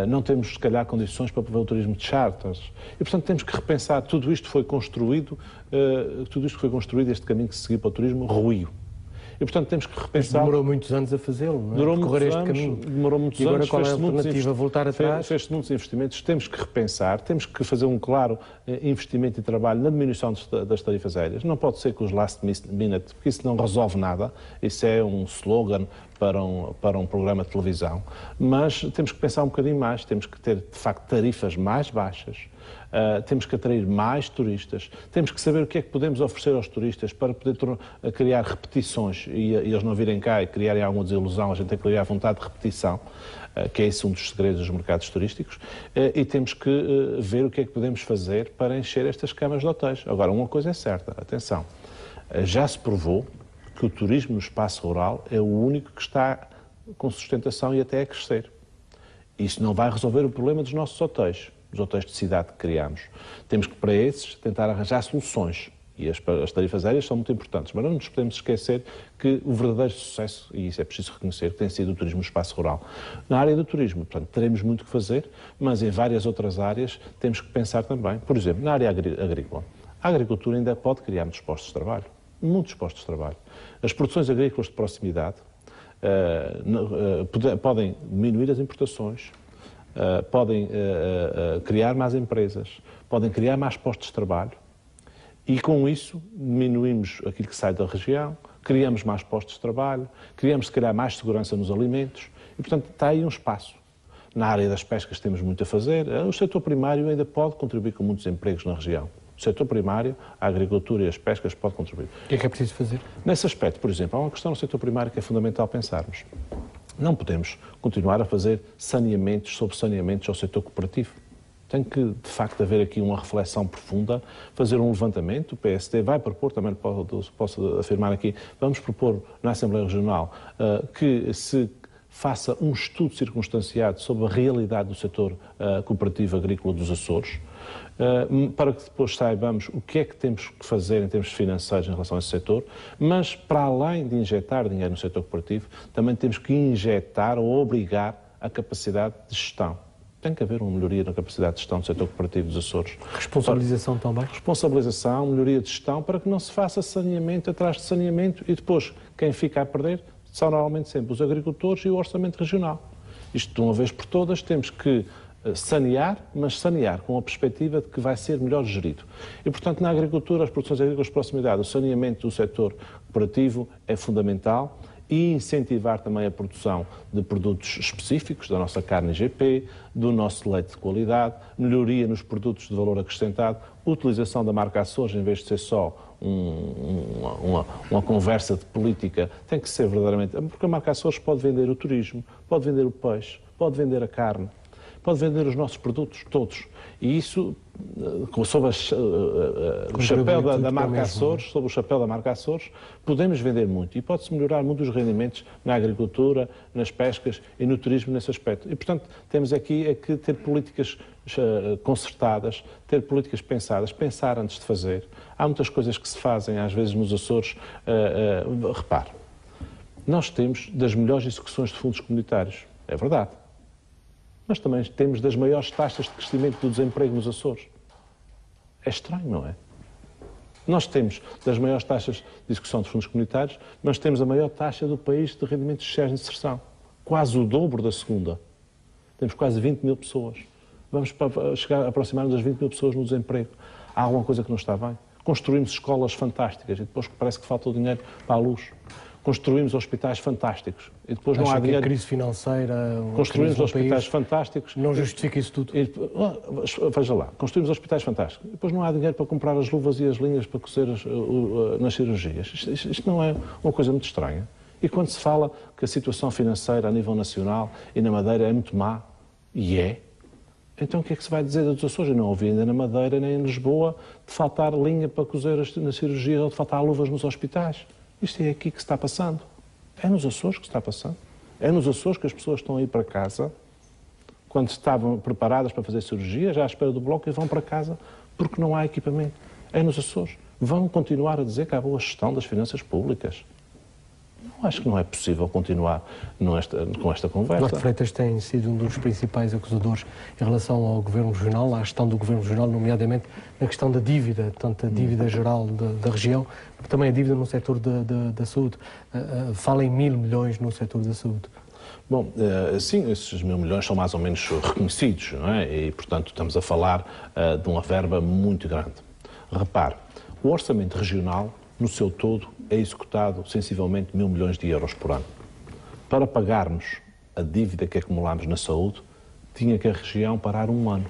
Não temos, se calhar, condições para promover um turismo de charters. E, portanto, temos que repensar. Tudo isto foi construído, este caminho que se seguiu para o turismo ruiu. E, portanto, temos que repensar... Mas demorou muitos anos a fazê-lo, não é? Demorou muitos anos, agora qual é a alternativa? Voltar atrás? Fez-se muitos investimentos, temos que repensar, temos que fazer um claro investimento e trabalho na diminuição das tarifas aéreas. Não pode ser com os last minute, porque isso não resolve nada, isso é um slogan para um programa de televisão, mas temos que pensar um bocadinho mais, temos que ter, de facto, tarifas mais baixas, temos que atrair mais turistas, temos que saber o que é que podemos oferecer aos turistas para poder criar repetições e eles não virem cá e criarem alguma desilusão, a gente tem que criar vontade de repetição, que é esse um dos segredos dos mercados turísticos, e temos que ver o que é que podemos fazer para encher estas camas de hotéis. Agora, uma coisa é certa, atenção, já se provou que o turismo no espaço rural é o único que está com sustentação e até a crescer. Isso não vai resolver o problema dos nossos hotéis, dos hotéis de cidade que criamos. Temos que, para esses, tentar arranjar soluções. E as tarifas aéreas são muito importantes, mas não nos podemos esquecer que o verdadeiro sucesso, e isso é preciso reconhecer, tem sido o turismo no espaço rural. Na área do turismo, portanto, teremos muito que fazer, mas em várias outras áreas temos que pensar também. Por exemplo, na área agrícola. A agricultura ainda pode criar muitos postos de trabalho. Muitos postos de trabalho. As produções agrícolas de proximidade podem diminuir as importações, podem criar mais empresas, podem criar mais postos de trabalho e com isso diminuímos aquilo que sai da região, criamos mais postos de trabalho, criamos se calhar mais segurança nos alimentos e portanto está aí um espaço. Na área das pescas temos muito a fazer, o setor primário ainda pode contribuir com muitos empregos na região. O O setor primário, a agricultura e as pescas podem contribuir. O que é preciso fazer? Nesse aspecto, por exemplo, há uma questão no setor primário que é fundamental pensarmos. Não podemos continuar a fazer saneamentos sobre saneamentos ao setor cooperativo. Tem que, de facto, haver aqui uma reflexão profunda, fazer um levantamento. O PSD vai propor, também posso afirmar aqui, vamos propor na Assembleia Regional que se faça um estudo circunstanciado sobre a realidade do setor cooperativo agrícola dos Açores, para que depois saibamos o que é que temos que fazer em termos financeiros em relação a esse setor, mas para além de injetar dinheiro no setor cooperativo, também temos que injetar ou obrigar a capacidade de gestão. Tem que haver uma melhoria na capacidade de gestão do setor cooperativo dos Açores. Responsabilização também? Responsabilização, melhoria de gestão, para que não se faça saneamento atrás de saneamento e depois quem fica a perder são normalmente sempre os agricultores e o orçamento regional. Isto, de uma vez por todas, temos que sanear, mas sanear com a perspectiva de que vai ser melhor gerido. E, portanto, na agricultura, as produções agrícolas de proximidade, o saneamento do setor cooperativo é fundamental e incentivar também a produção de produtos específicos, da nossa carne IGP, do nosso leite de qualidade, melhoria nos produtos de valor acrescentado, utilização da marca Açores, em vez de ser só uma conversa de política, tem que ser verdadeiramente... Porque a marca Açores pode vender o turismo, pode vender o peixe, pode vender a carne, pode vender os nossos produtos todos. E isso, sob o chapéu da marca Açores, sob o chapéu da marca Açores, podemos vender muito e pode-se melhorar muito os rendimentos na agricultura, nas pescas e no turismo nesse aspecto. E, portanto, temos aqui é que ter políticas concertadas, ter políticas pensadas, pensar antes de fazer. Há muitas coisas que se fazem, às vezes, nos Açores. Repare, nós temos das melhores execuções de fundos comunitários, é verdade. Mas também temos das maiores taxas de crescimento do desemprego nos Açores. É estranho, não é? Nós temos das maiores taxas de execução de fundos comunitários, mas temos a maior taxa do país de rendimentos sociais de inserção. Quase o dobro da segunda. Temos quase 20 mil pessoas. Vamos chegar a aproximar-nos das 20 mil pessoas no desemprego. Há alguma coisa que não está bem? Construímos escolas fantásticas e depois parece que falta o dinheiro para a luz. Construímos hospitais fantásticos e depois não há dinheiro. A crise financeira, construímos hospitais fantásticos. Não justifica isso tudo. Veja lá, construímos hospitais fantásticos. E depois não há dinheiro para comprar as luvas e as linhas para cozer nas cirurgias. Isto não é uma coisa muito estranha. E quando se fala que a situação financeira a nível nacional e na Madeira é muito má, e é, então o que é que se vai dizer dos Açores? Eu não ouvi ainda na Madeira nem em Lisboa de faltar linha para cozer na cirurgia ou de faltar luvas nos hospitais. Isto é aqui que se está passando. É nos Açores que se está passando. É nos Açores que as pessoas estão a ir para casa, quando estavam preparadas para fazer cirurgia, já à espera do bloco, e vão para casa porque não há equipamento. É nos Açores. Vão continuar a dizer que há boa gestão das finanças públicas. Eu acho que não é possível continuar com esta conversa. Duarte Freitas tem sido um dos principais acusadores em relação ao Governo Regional, à gestão do Governo Regional, nomeadamente na questão da dívida, tanto a dívida geral da região, como também a dívida no setor da saúde. Fala em 1.000 milhões no setor da saúde. Bom, sim, esses 1.000 milhões são mais ou menos reconhecidos, não é? E, portanto, estamos a falar de uma verba muito grande. Repare, o orçamento regional, no seu todo, é executado sensivelmente 1.000 milhões de euros por ano. Para pagarmos a dívida que acumulámos na saúde, tinha que a região parar um ano.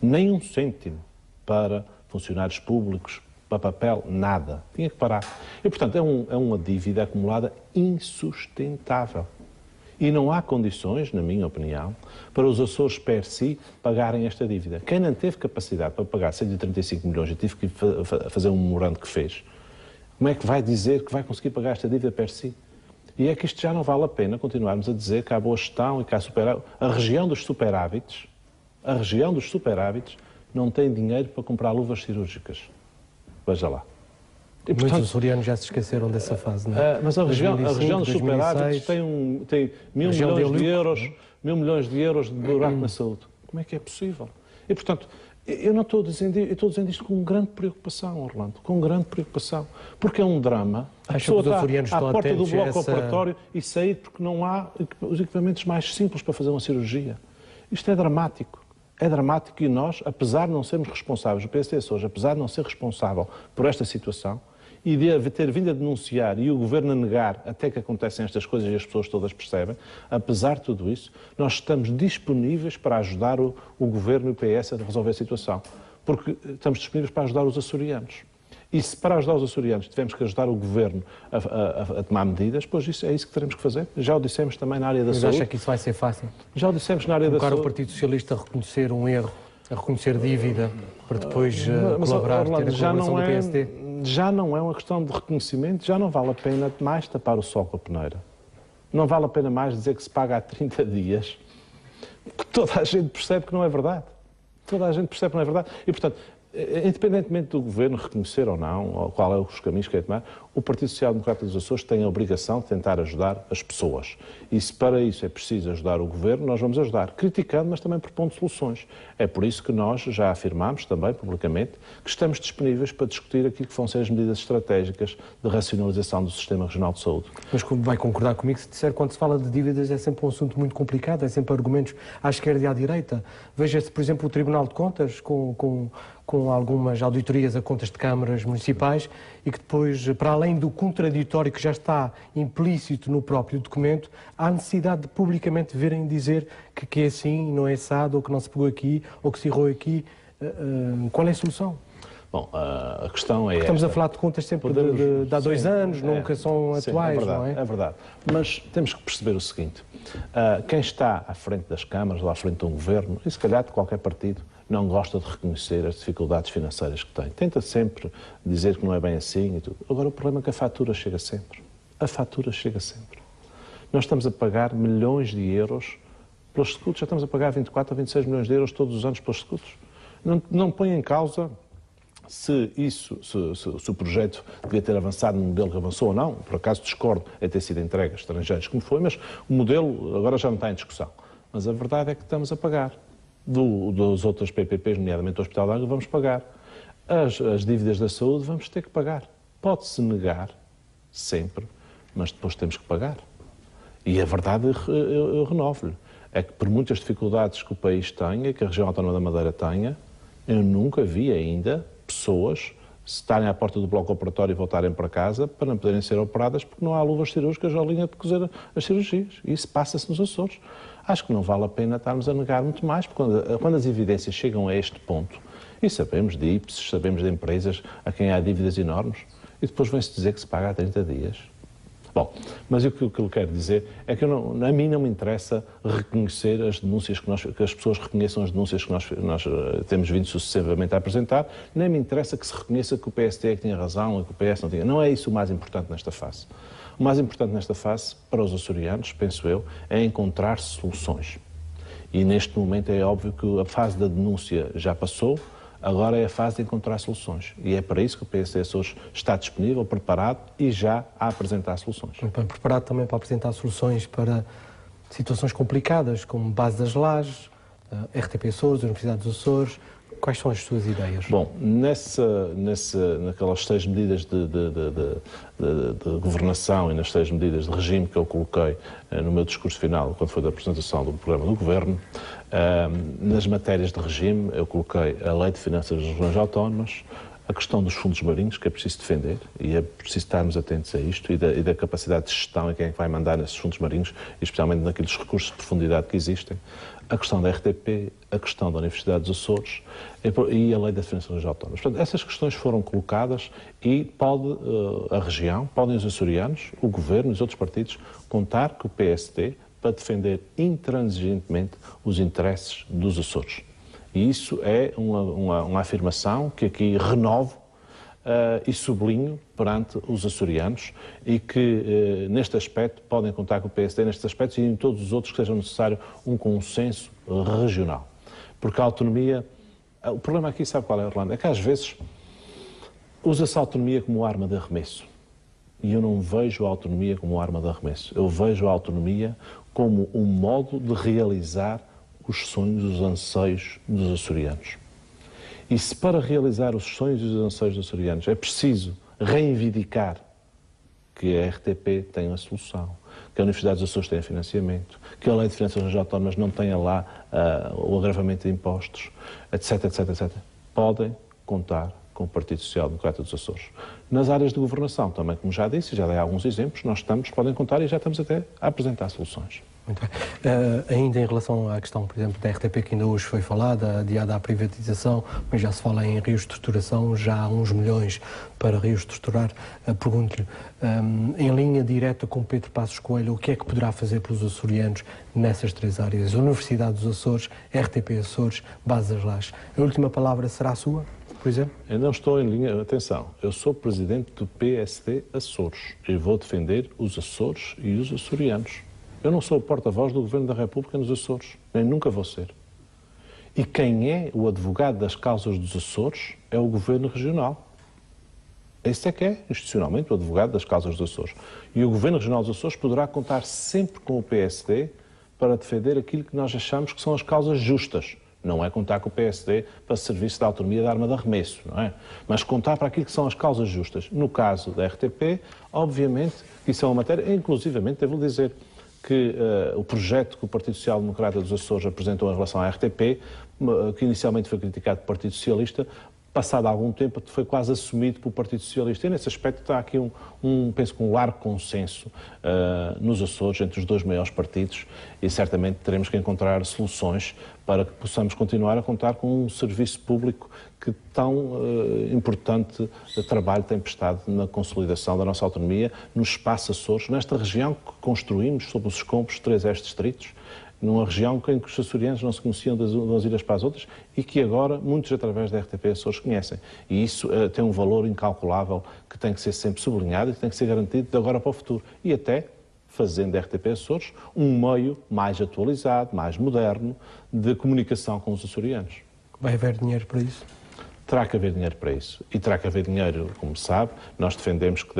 Nem um cêntimo para funcionários públicos, para papel, nada. Tinha que parar. E, portanto, é uma dívida acumulada insustentável. E não há condições, na minha opinião, para os Açores per si pagarem esta dívida. Quem não teve capacidade para pagar 135 milhões e teve que fazer um memorando que fez, como é que vai dizer que vai conseguir pagar esta dívida per si? E é que isto já não vale a pena continuarmos a dizer que há boa gestão e que há superávit. A região dos superávites não tem dinheiro para comprar luvas cirúrgicas. Veja lá. E, portanto, muitos açorianos já se esqueceram dessa fase, não é? Mas a região dos superávites tem 1.000 milhões de euros de buraco na saúde. Como é que é possível? E, portanto, eu estou dizendo isto com grande preocupação, Orlando, com grande preocupação, porque é um drama. A pessoa está à porta do bloco operatório e sair porque não há os equipamentos mais simples para fazer uma cirurgia. Isto é dramático. É dramático e nós, apesar de não sermos responsáveis, o PSD Açores, apesar de não ser responsável por esta situação e de ter vindo a denunciar e o Governo a negar até que acontecem estas coisas e as pessoas todas percebem, apesar de tudo isso, nós estamos disponíveis para ajudar o Governo e o PS a resolver a situação. porque estamos disponíveis para ajudar os açorianos. E se para ajudar os açorianos tivermos que ajudar o Governo a tomar medidas, pois é isso que teremos que fazer. Já o dissemos também na área da saúde. Mas acha que isso vai ser fácil? Já o dissemos na área da saúde. O Partido Socialista a reconhecer um erro, a reconhecer dívida, para depois colaborar, Orlando, ter a colaboração do PSD? Já não é uma questão de reconhecimento, já não vale a pena mais tapar o sol com a peneira. Não vale a pena mais dizer que se paga há 30 dias, que toda a gente percebe que não é verdade. Toda a gente percebe que não é verdade. E, portanto, independentemente do Governo reconhecer ou não, ou qual é os caminhos que é tomar, o Partido Social Democrata dos Açores tem a obrigação de tentar ajudar as pessoas. E se para isso é preciso ajudar o Governo, nós vamos ajudar, criticando, mas também propondo soluções. É por isso que nós já afirmamos também, publicamente, que estamos disponíveis para discutir aquilo que vão ser as medidas estratégicas de racionalização do Sistema Regional de Saúde. Mas vai concordar comigo se disser que quando se fala de dívidas é sempre um assunto muito complicado, é sempre argumentos à esquerda e à direita. Veja-se, por exemplo, o Tribunal de Contas com algumas auditorias a contas de câmaras municipais e que depois, para além do contraditório que já está implícito no próprio documento, há necessidade de publicamente virem dizer que é assim, não é assado, ou que não se pegou aqui, ou que se errou aqui. Qual é a solução? Bom, a questão é Estamos a falar de contas sempre de há 2 anos, nunca são atuais, é verdade, não é? É verdade. Mas temos que perceber o seguinte, quem está à frente das câmaras, ou à frente de um governo, e se calhar de qualquer partido, não gosta de reconhecer as dificuldades financeiras que tem. Tenta sempre dizer que não é bem assim e tudo. Agora, o problema é que a fatura chega sempre. A fatura chega sempre. Nós estamos a pagar milhões de euros pelos seguros, já estamos a pagar 24 a 26 milhões de euros todos os anos pelos seguros. Não põe em causa se o projeto devia ter avançado no modelo que avançou ou não. Por acaso discordo em ter sido entregue a estrangeiros como foi, mas o modelo agora já não está em discussão. Mas a verdade é que estamos a pagar. Dos outros PPPs, nomeadamente o Hospital de Água, vamos pagar. As dívidas da saúde vamos ter que pagar. Pode-se negar, sempre, mas depois temos que pagar. E a verdade, eu renovo-lhe, é que por muitas dificuldades que o país tenha, que a região autónoma da Madeira tenha, eu nunca vi ainda pessoas estarem à porta do bloco operatório e voltarem para casa para não poderem ser operadas porque não há luvas cirúrgicas ou linha de cozer as cirurgias. E isso passa-se nos Açores. Acho que não vale a pena estarmos a negar muito mais, porque quando as evidências chegam a este ponto, e sabemos de IPSs, sabemos de empresas a quem há dívidas enormes, e depois vem-se dizer que se paga há 30 dias. Bom, mas o que eu quero dizer é que a mim não me interessa reconhecer as denúncias que as pessoas reconheçam as denúncias que nós temos vindo sucessivamente a apresentar, nem me interessa que se reconheça que o PSD é que tinha razão e que o PS não tinha. Não é isso o mais importante nesta fase. O mais importante nesta fase, para os açorianos, penso eu, é encontrar soluções. E neste momento é óbvio que a fase da denúncia já passou, agora é a fase de encontrar soluções. E é para isso que o PSD Açores está disponível, preparado e já a apresentar soluções. Bem, preparado também para apresentar soluções para situações complicadas, como base das lajes, RTP Açores, Universidade dos Açores. Quais são as suas ideias? Bom, naquelas 6 medidas de governação e nas 6 medidas de regime que eu coloquei no meu discurso final, quando foi da apresentação do programa do Governo, nas matérias de regime eu coloquei a Lei de Finanças das Regiões Autónomas, a questão dos fundos marinhos, que é preciso defender, e é preciso estarmos atentos a isto, e da capacidade de gestão e quem é que vai mandar nesses fundos marinhos, especialmente naqueles recursos de profundidade que existem, a questão da RTP, a questão da Universidade dos Açores e a Lei das Finanças Autónomas. Portanto, essas questões foram colocadas e pode a região, podem os açorianos, o Governo e os outros partidos contar com o PSD para defender intransigentemente os interesses dos Açores. E isso é uma afirmação que aqui renovo e sublinho perante os açorianos e que neste aspecto podem contar com o PSD nestes aspectos e em todos os outros que seja necessário um consenso regional. Porque a autonomia, o problema aqui sabe qual é, Orlando? É que às vezes usa-se a autonomia como arma de arremesso. E eu não vejo a autonomia como arma de arremesso. Eu vejo a autonomia como um modo de realizar os sonhos, os anseios dos açorianos. E se para realizar os sonhos e os anseios dos açorianos é preciso reivindicar que a RTP tem a solução, que a Universidade dos Açores tem financiamento, que a Lei de Finanças Autónomas não tenha lá o agravamento de impostos, etc, etc, etc, podem contar com o Partido Social Democrata dos Açores. Nas áreas de governação, também, como já disse, já dei alguns exemplos, podem contar e já estamos até a apresentar soluções. Muito bem. Ainda em relação à questão, por exemplo, da RTP, que ainda hoje foi falada, adiada à privatização, mas já se fala em reestruturação, já há uns milhões para reestruturar. Pergunto-lhe, em linha direta com Pedro Passos Coelho, o que é que poderá fazer pelos açorianos nessas três áreas? Universidade dos Açores, RTP Açores, Bases Lajes. A última palavra será sua, por exemplo? Eu não estou em linha... Atenção, eu sou presidente do PSD Açores e vou defender os Açores e os açorianos. Eu não sou o porta-voz do Governo da República nos Açores, nem nunca vou ser. E quem é o advogado das causas dos Açores é o Governo Regional. Esse é que é, institucionalmente, o advogado das causas dos Açores. E o Governo Regional dos Açores poderá contar sempre com o PSD para defender aquilo que nós achamos que são as causas justas. Não é contar com o PSD para serviço da autonomia de arma de arremesso, não é? Mas contar para aquilo que são as causas justas. No caso da RTP, obviamente, isso é uma matéria, inclusivamente, devo dizer, que o projeto que o Partido Social Democrata dos Açores apresentou em relação à RTP, que inicialmente foi criticado pelo Partido Socialista, passado algum tempo foi quase assumido pelo Partido Socialista. E nesse aspecto está aqui penso que um largo consenso nos Açores, entre os dois maiores partidos, e certamente teremos que encontrar soluções para que possamos continuar a contar com um serviço público que tão importante trabalho tem prestado na consolidação da nossa autonomia no espaço Açores, nesta região que construímos sob os escombros de 3 ex-distritos, numa região em que os açorianos não se conheciam das umas ilhas para as outras e que agora muitos, através da RTP Açores, conhecem. E isso tem um valor incalculável que tem que ser sempre sublinhado e que tem que ser garantido de agora para o futuro. E até fazendo da RTP Açores um meio mais atualizado, mais moderno, de comunicação com os açorianos. Vai haver dinheiro para isso? Terá que haver dinheiro para isso. E terá que haver dinheiro, como sabe, nós defendemos que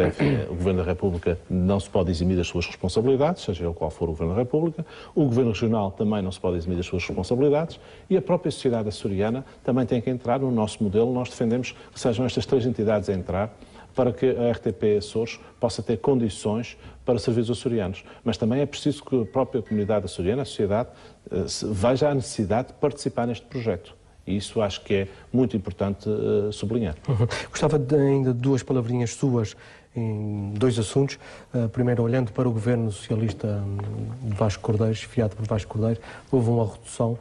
o Governo da República não se pode eximir das suas responsabilidades, seja ele qual for o Governo da República, o Governo Regional também não se pode eximir das suas responsabilidades e a própria sociedade açoriana também tem que entrar no nosso modelo. Nós defendemos que sejam estas 3 entidades a entrar para que a RTP Açores possa ter condições para servir os açorianos. Mas também é preciso que a própria comunidade açoriana, a sociedade, veja a necessidade de participar neste projeto. E isso acho que é muito importante sublinhar. Gostava ainda de 2 palavrinhas suas em 2 assuntos. Primeiro, olhando para o governo socialista de Vasco Cordeiro, chefiado por Vasco Cordeiro, houve uma redução.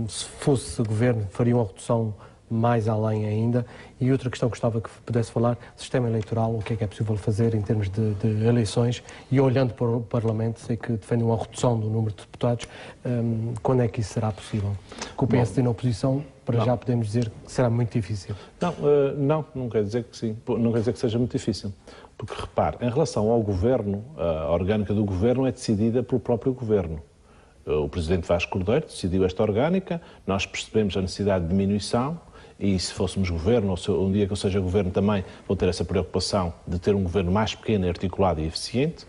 Se fosse governo, faria uma redução mais além ainda. E outra questão que gostava que pudesse falar, sistema eleitoral, o que é possível fazer em termos de eleições, e olhando para o Parlamento, sei que defendem uma redução do número de deputados, quando é que isso será possível? Com o PSD na oposição, para já podemos dizer que será muito difícil. Não quer dizer que sim, não quer dizer que seja muito difícil, porque repare, em relação ao governo, a orgânica do governo é decidida pelo próprio governo. O Presidente Vasco Cordeiro decidiu esta orgânica, nós percebemos a necessidade de diminuição, e se fôssemos governo, ou um dia que eu seja governo também, vou ter essa preocupação de ter um governo mais pequeno, articulado e eficiente,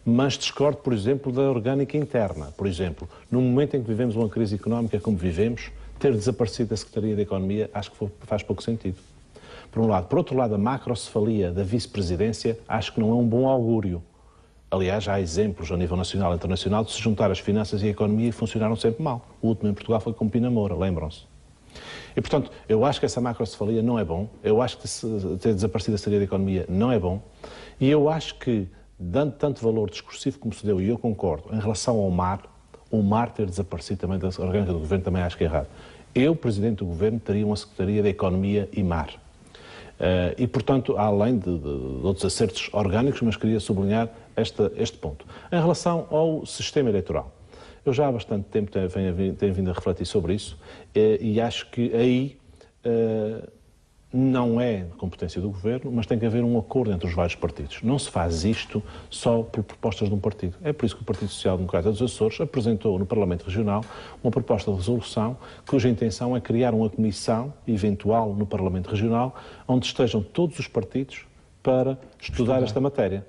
mas discordo, por exemplo, da orgânica interna. Por exemplo, no momento em que vivemos uma crise económica como vivemos, ter desaparecido da Secretaria da Economia acho que faz pouco sentido. Por um lado. Por outro lado, a macrocefalia da vice-presidência acho que não é um bom augúrio. Aliás, há exemplos a nível nacional e internacional de se juntar as finanças e a economia e funcionaram sempre mal. O último em Portugal foi com Pina Moura, lembram-se? E, portanto, eu acho que essa macrocefalia não é bom, eu acho que ter desaparecido a Secretaria da Economia não é bom, e eu acho que, dando tanto valor discursivo como se deu, e eu concordo, em relação ao mar, o mar ter desaparecido também da orgânica do Governo também acho que é errado. Eu, Presidente do Governo, teria uma Secretaria da Economia e Mar. E, portanto, além de outros acertos orgânicos, mas queria sublinhar este ponto. Em relação ao sistema eleitoral, eu já há bastante tempo tenho vindo a refletir sobre isso e acho que aí não é competência do Governo, mas tem que haver um acordo entre os vários partidos. Não se faz isto só por propostas de um partido. É por isso que o Partido Social Democrata dos Açores apresentou no Parlamento Regional uma proposta de resolução cuja intenção é criar uma comissão eventual no Parlamento Regional onde estejam todos os partidos para estudar esta matéria.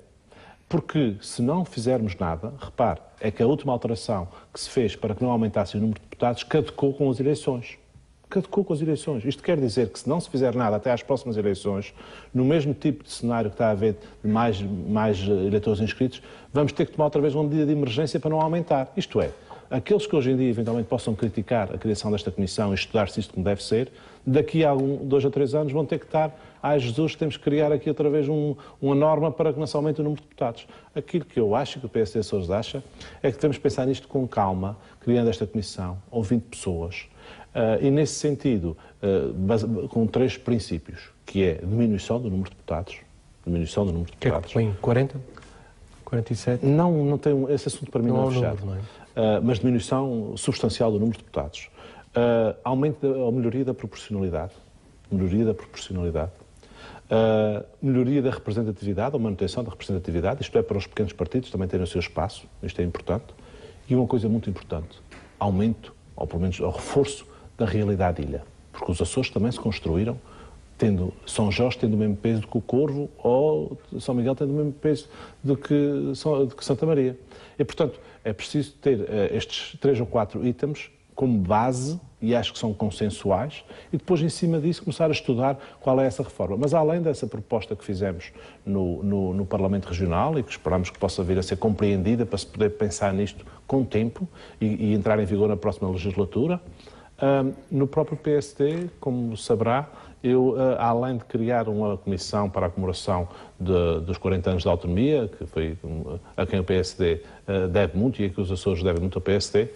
Porque se não fizermos nada, repare, é que a última alteração que se fez para que não aumentasse o número de deputados caducou com as eleições. Caducou com as eleições. Isto quer dizer que se não se fizer nada até às próximas eleições, no mesmo tipo de cenário que está a haver de mais eleitores inscritos, vamos ter que tomar outra vez uma medida de emergência para não aumentar. Isto é, aqueles que hoje em dia eventualmente possam criticar a criação desta comissão e estudar se isto como deve ser, daqui a 2 a 3 anos vão ter que estar, Jesus, temos que criar aqui outra vez uma norma para que não se aumente o número de deputados. Aquilo que eu acho, que o PSD Açores acha, é que devemos pensar nisto com calma, criando esta comissão, ouvindo pessoas, e nesse sentido, com 3 princípios, que é diminuição do número de deputados, Que é que põe 40? 47? Não tem, esse assunto para mim não é fechado. Número, não é? Mas diminuição substancial do número de deputados. Aumento ou melhoria da proporcionalidade. Melhoria da representatividade, ou manutenção da representatividade, isto é, para os pequenos partidos também terem o seu espaço, isto é importante. E uma coisa muito importante, aumento, ou pelo menos o reforço da realidade ilha. Porque os Açores também se construíram tendo São Jorge tendo o mesmo peso do que o Corvo, ou São Miguel tendo o mesmo peso do que Santa Maria. E, portanto, é preciso ter estes 3 ou 4 itens como base, e acho que são consensuais, e depois, em cima disso, começar a estudar qual é essa reforma. Mas, além dessa proposta que fizemos no Parlamento Regional, e que esperamos que possa vir a ser compreendida para se poder pensar nisto com tempo e entrar em vigor na próxima legislatura, no próprio PSD, como saberá, eu, além de criar uma comissão para a comemoração dos 40 anos da autonomia, que foi a quem o PSD deve muito e a que os Açores devem muito ao PSD,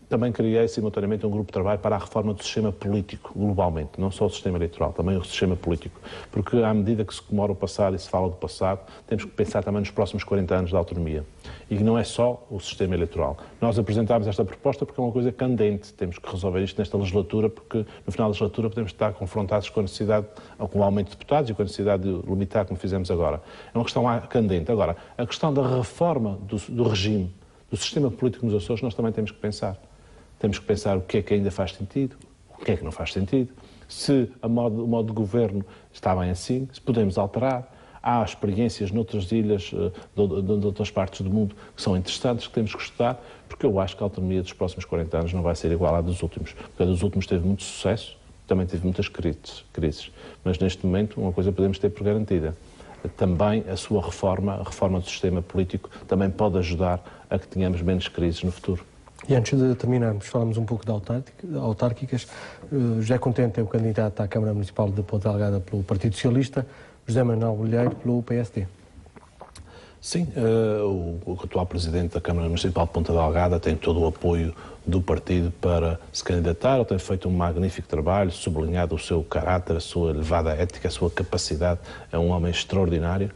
também criei simultaneamente um grupo de trabalho para a reforma do sistema político, globalmente, não só o sistema eleitoral, também o sistema político, porque à medida que se comemora o passado e se fala do passado, temos que pensar também nos próximos 40 anos da autonomia. E que não é só o sistema eleitoral. Nós apresentámos esta proposta porque é uma coisa candente, temos que resolver isto nesta legislatura, porque no final da legislatura podemos estar confrontados com a necessidade, ou com o aumento de deputados e com a necessidade de limitar, como fizemos agora. É uma questão candente. Agora, a questão da reforma do regime, do sistema político nos Açores, nós também temos que pensar. Temos que pensar o que é que ainda faz sentido, o que é que não faz sentido, se o modo de governo está bem assim, se podemos alterar. Há experiências noutras ilhas, de outras partes do mundo, que são interessantes, que temos que estudar, porque eu acho que a autonomia dos próximos 40 anos não vai ser igual à dos últimos. Porque a dos últimos teve muito sucesso, também teve muitas crises. Mas neste momento, uma coisa podemos ter por garantida. Também a sua reforma, a reforma do sistema político, também pode ajudar a que tenhamos menos crises no futuro. E antes de terminarmos, falamos um pouco de autárquicas. José Contente é o candidato à Câmara Municipal de Ponta Delgada pelo Partido Socialista, José Manuel Bolheiro pelo PSD. Sim, o atual Presidente da Câmara Municipal de Ponta Delgada tem todo o apoio do partido para se candidatar. Ele tem feito um magnífico trabalho, sublinhado o seu caráter, a sua elevada ética, a sua capacidade. É um homem extraordinário,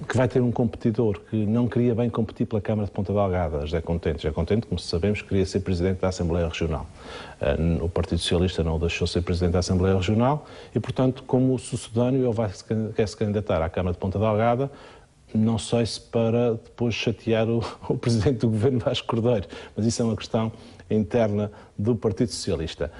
que vai ter um competidor que não queria bem competir pela Câmara de Ponta Delgada, José Contente. José Contente, como sabemos, queria ser Presidente da Assembleia Regional. O Partido Socialista não o deixou ser Presidente da Assembleia Regional e, portanto, como sucedâneo, ele quer se candidatar à Câmara de Ponta Delgada. Não sei se para depois chatear o Presidente do Governo, Vasco Cordeiro, mas isso é uma questão interna do Partido Socialista.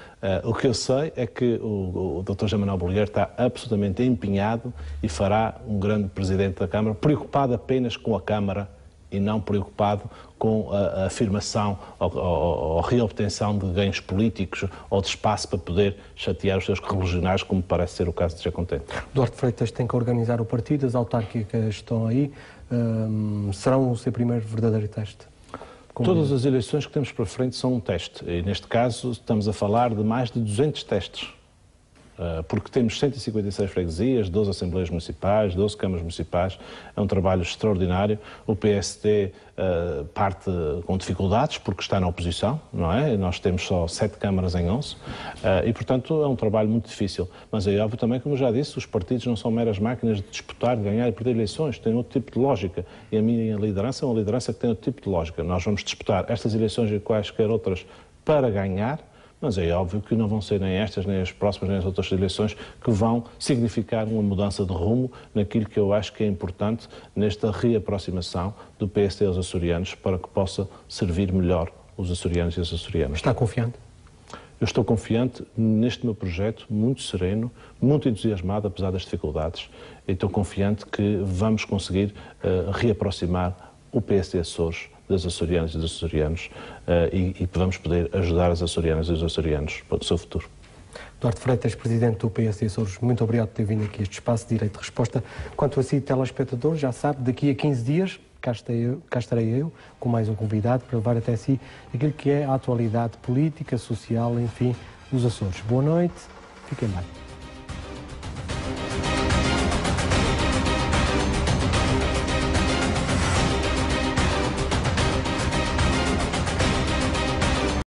O que eu sei é que o Dr. José Manuel Bolheiro está absolutamente empenhado e fará um grande Presidente da Câmara, preocupado apenas com a Câmara e não preocupado com a afirmação ou reobtenção de ganhos políticos ou de espaço para poder chatear os seus correligionários, como parece ser o caso de José Contente. Duarte Freitas tem que organizar o partido, as autárquicas estão aí, serão o seu primeiro verdadeiro teste? Todas as eleições que temos para frente são um teste, e neste caso estamos a falar de mais de 200 testes. Porque temos 156 freguesias, 12 assembleias municipais, 12 câmaras municipais, é um trabalho extraordinário. O PSD parte com dificuldades porque está na oposição, não é? Nós temos só 7 câmaras em 11 e, portanto, é um trabalho muito difícil. Mas é óbvio também, como já disse, os partidos não são meras máquinas de disputar, de ganhar e perder eleições, têm outro tipo de lógica. E a minha liderança é uma liderança que tem outro tipo de lógica. Nós vamos disputar estas eleições e quaisquer outras para ganhar, mas é óbvio que não vão ser nem estas, nem as próximas, nem as outras eleições que vão significar uma mudança de rumo naquilo que eu acho que é importante nesta reaproximação do PSD aos açorianos para que possa servir melhor os açorianos e as açorianas. Está confiante? Eu estou confiante neste meu projeto, muito sereno, muito entusiasmado, apesar das dificuldades, e estou confiante que vamos conseguir reaproximar o PSD Açores das açorianas e dos açorianos e que vamos poder ajudar as açorianas e os açorianos para o seu futuro. Duarte Freitas, Presidente do PSD Açores, muito obrigado por ter vindo aqui a este espaço de direito de resposta. Quanto a si, telespectador, já sabe, daqui a 15 dias cá estarei eu com mais um convidado para levar até si aquilo que é a atualidade política, social, enfim, dos Açores. Boa noite, fiquem bem.